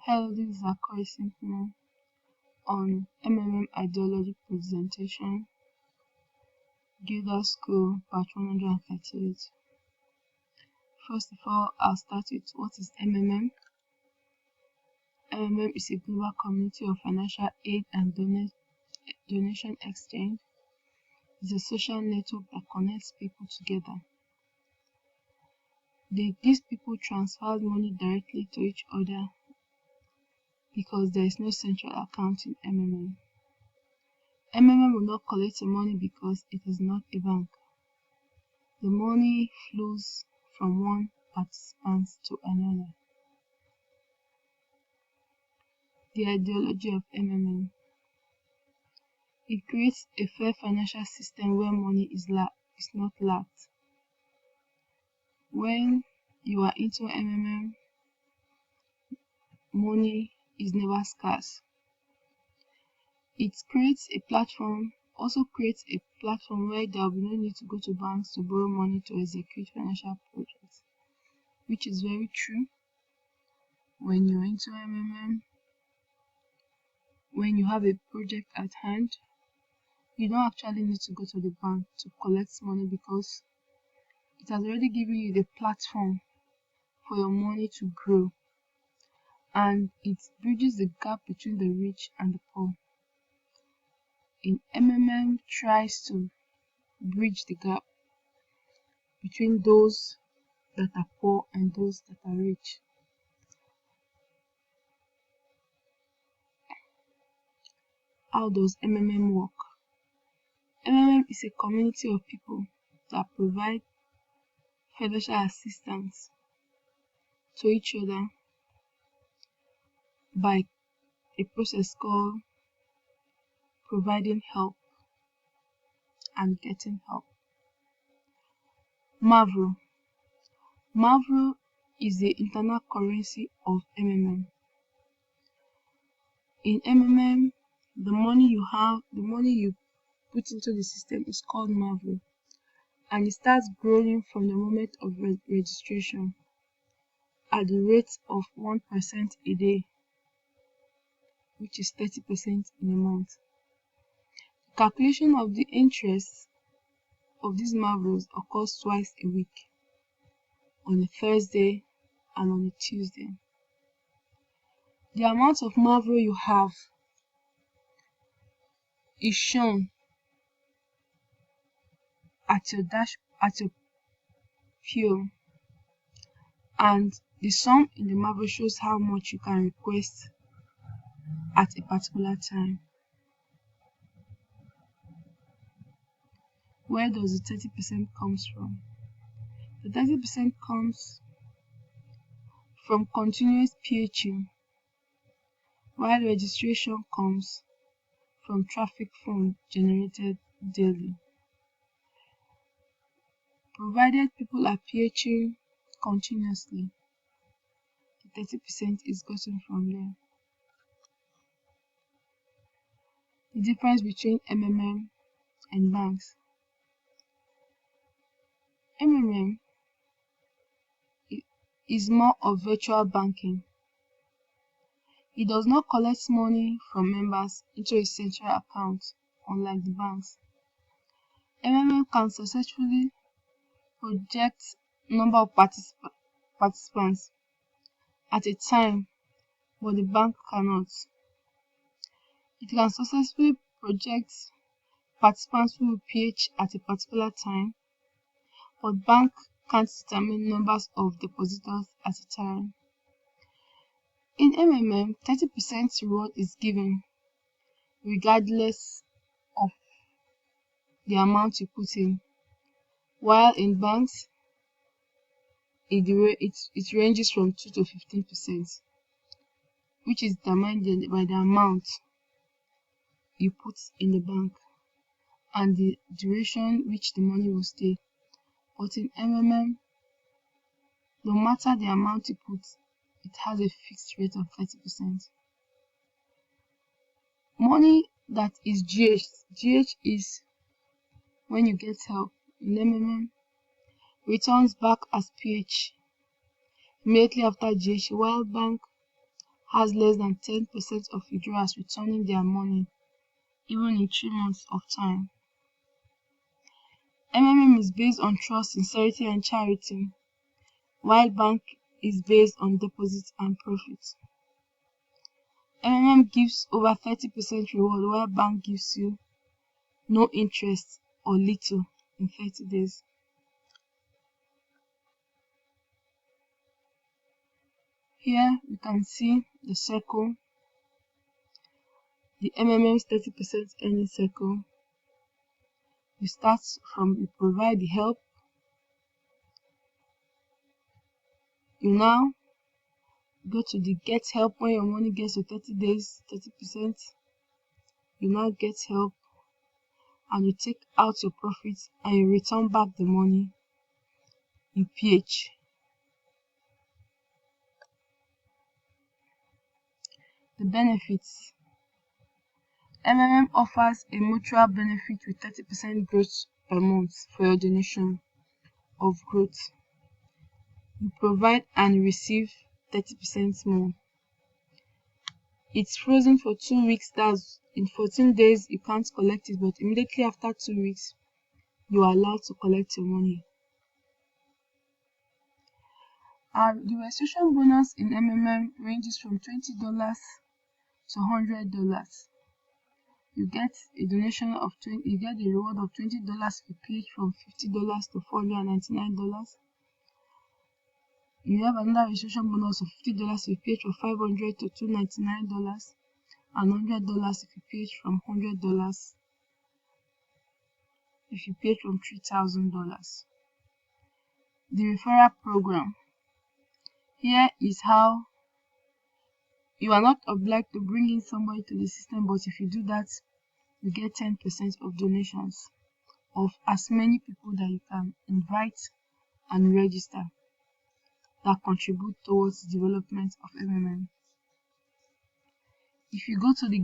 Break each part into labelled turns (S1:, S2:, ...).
S1: Hello, this is Akoi Simpson on MMM Ideology Presentation, Gilder School, Part 138. First of all, I'll start with what is MMM. MMM is a global community of financial aid and donation exchange. It's a social network that connects people together. These people transfer money directly to each other because there is no central account in MMM. MMM will not collect the money because it is not a bank. The money flows from one participant to another. The ideology of MMM. It creates a fair financial system where money is not lacked. When you are into MMM, money is never scarce. It also creates a platform where there will be no need to go to banks to borrow money to execute financial projects, which is very true. When you're into MMM, when you have a project at hand, you don't actually need to go to the bank to collect money because it has already given you the platform for your money to grow, and it bridges the gap between the rich and the poor. In MMM tries to bridge the gap between those that are poor and those that are rich. How does MMM work? MMM is a community of people that provide financial assistance to each other by a process called providing help and getting help. Mavro. Mavro is the internal currency of MMM. In MMM, the money you put into the system is called Mavro, and it starts growing from the moment of registration at the rate of 1% a day, which is 30% in a month. Calculation of the interest of these Mavros occurs twice a week, on a Thursday and on a Tuesday. The amount of Mavro you have is shown at your PO, and the sum in the Mavro shows how much you can request at a particular time. Where does the 30% comes from? The 30% comes from continuous PHU, while registration comes from traffic fund generated daily. Provided people are PHing continuously, the 30% is gotten from there. The difference between MMM and banks. MMM is more of virtual banking. It does not collect money from members into a central account, unlike the banks. MMM can successfully project number of participants at a time, but the bank cannot. It can successfully project participants who will PH at a particular time, but bank can't determine numbers of depositors at a time. In MMM, 30% reward is given regardless of the amount you put in, while in banks, it ranges from 2 to 15%, which is determined by the amount you put in the bank and the duration which the money will stay. But in MMM, no matter the amount you put, it has a fixed rate of 30%. Money that is GH is when you get help. In MMM, returns back as PH immediately after GH, while bank has less than 10% of withdrawals returning their money, even in 3 months of time. MMM is based on trust, sincerity, and charity, while bank is based on deposit and profit. MMM gives over 30% reward, while bank gives you no interest or little in 30 days. Here you can see the circle, the MMM's 30% earning circle. You start from, you provide the help. You now go to the get help. When your money gets to 30 days, 30%, you now get help, and you take out your profits and you return back the money in PH. The benefits. MMM offers a mutual benefit with 30% growth per month for your donation of growth. You provide and receive 30% more. It's frozen for 2 weeks. That's in 14 days you can't collect it, but immediately after 2 weeks you are allowed to collect your money. The registration bonus in MMM ranges from $20 to $100. You get a donation of you get a reward of $20 if you pay from $50 to $499. You have another registration bonus of $50 if you pay from $500 to $299, and $100 if you pay from $100 if you pay from $3,000. The referral program. Here is how you are not obliged to bring in somebody to the system, but if you do that, you get 10% of donations of as many people that you can invite and register that contribute towards the development of MMM. If you go to the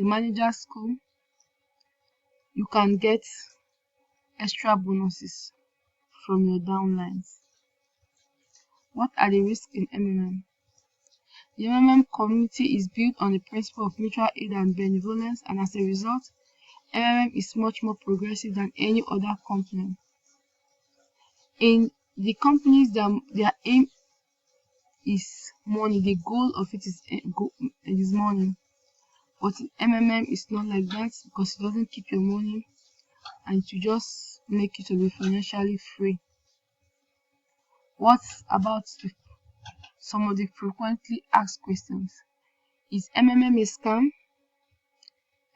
S1: manager's school, you can get extra bonuses from your downlines. What are the risks in MMM? The MMM community is built on the principle of mutual aid and benevolence, and as a result, MMM is much more progressive than any other company. In the companies, their aim is money. The goal of it is money. But in MMM, it's not like that, because it doesn't keep your money, and it will just make you to be financially free. What about some of the frequently asked questions? Is MMM a scam?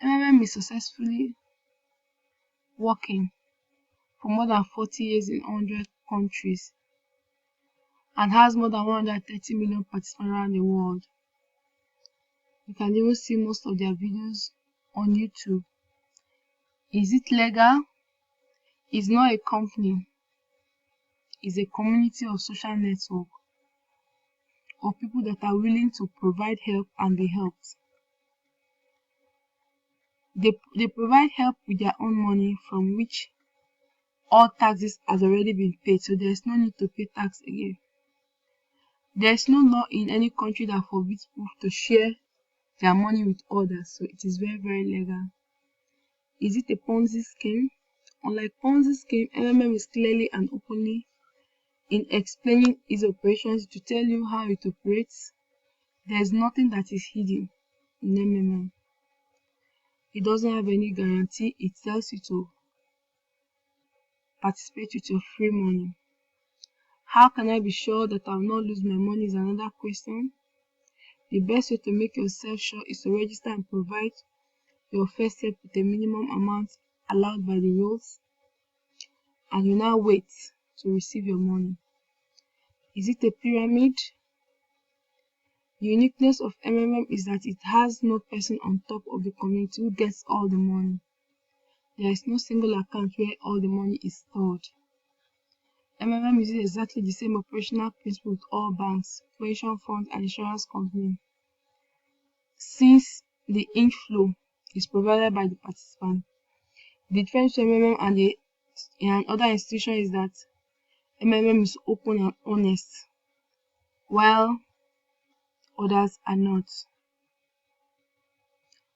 S1: MMM is successfully working for more than 40 years in 100 countries and has more than 130 million participants around the world. You can even see most of their videos on YouTube. Is it legal? It's not a company. It's a community of social network of people that are willing to provide help and be helped. They provide help with their own money, from which all taxes has already been paid, so there is no need to pay tax again. There is no law in any country that forbids people to share their money with others, so it is very, very legal. Is it a Ponzi scheme? Unlike Ponzi scheme, MMM is clearly and openly in explaining its operations to tell you how it operates. There is nothing that is hidden in MMM. It doesn't have any guarantee. It tells you to participate with your free money. How can I be sure that I will not lose my money is another question. The best way to make yourself sure is to register and provide your first help with a minimum amount allowed by the rules, and you now wait to receive your money. Is it a pyramid? The uniqueness of MMM is that it has no person on top of the community who gets all the money. There is no single account where all the money is stored. MMM uses exactly the same operational principle with all banks, pension funds, and insurance companies. Since the inflow is provided by the participant, the difference between MMM and other institutions is that MMM is open and honest. while others are not.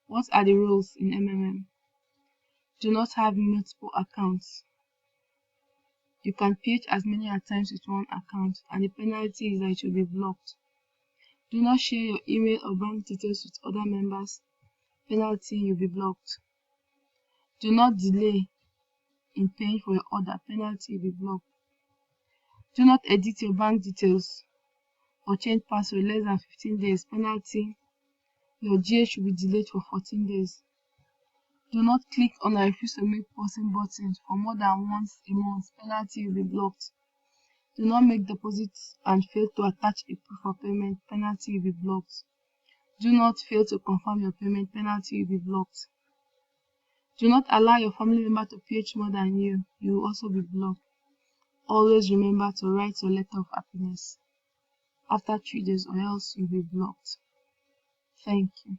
S1: What are the rules in MMM? Do not have multiple accounts. You can page as many times with one account, and the penalty is that it will be blocked. Do not share your email or bank details with other members. Penalty, you'll be blocked. Do not delay in paying for your order. Penalty, you'll be blocked. Do not edit your bank details or change password less than 15 days. Penalty, your GH will be delayed for 14 days. Do not click on I refuse to make purchase button for more than once a month. Penalty, will be blocked. Do not make deposits and fail to attach a proof of payment. Penalty, will be blocked. Do not fail to confirm your payment. Penalty, will be blocked. Do not allow your family member to page more than you. You will also be blocked. Always remember to write your letter of happiness after 3 days, or else you'll be blocked. Thank you.